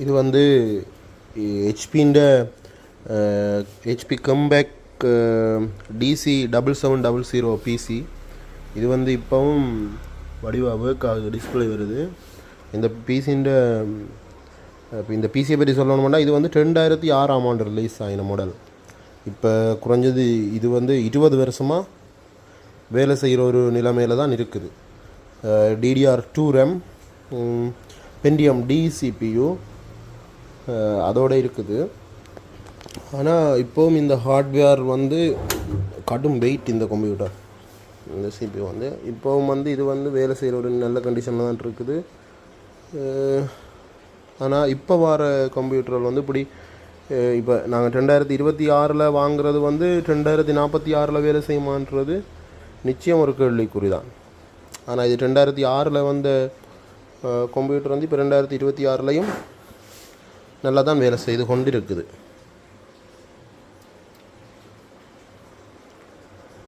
இது வந்து ஹெச்பின்ற HP comeback DC7700 PC. இது வந்து இப்போவும் வடிவாக ஒர்க் ஆகுது, டிஸ்பிளே வருது. இந்த பிசின்ற இந்த பிசியை பற்றி சொல்லணும்னா இது வந்து 2006ஆம் ஆண்டு ரிலீஸ் ஆகின மாடல். இப்போ குறைஞ்சது இது வந்து 20 வருஷமாக வேலை செய்கிற ஒரு நிலைமையில் தான் இருக்குது. DDR2 RAM, Pentium D CPU அதோடு இருக்குது. ஆனால் இப்போவும் இந்த ஹார்ட்வேர் வந்து கடும் வெயிட். இந்த கம்ப்யூட்டர், இந்த CPU வந்து இப்போவும் வந்து இது வந்து வேலை செய்கிற ஒரு நல்ல கண்டிஷனில் தான் இருக்குது. ஆனால் இப்போ வர கம்ப்யூட்டர்கள் வந்து இப்படி இப்போ நாங்கள் 2026 வாங்குறது வந்து 2046 வேலை செய்யுமான்றது நிச்சயம் ஒரு கேள்விக்குறி தான். ஆனால் இது 2006 வந்த கம்ப்யூட்டர் வந்து இப்போ 2026 நல்லா தான் வேலை செய்து கொண்டு இருக்குது.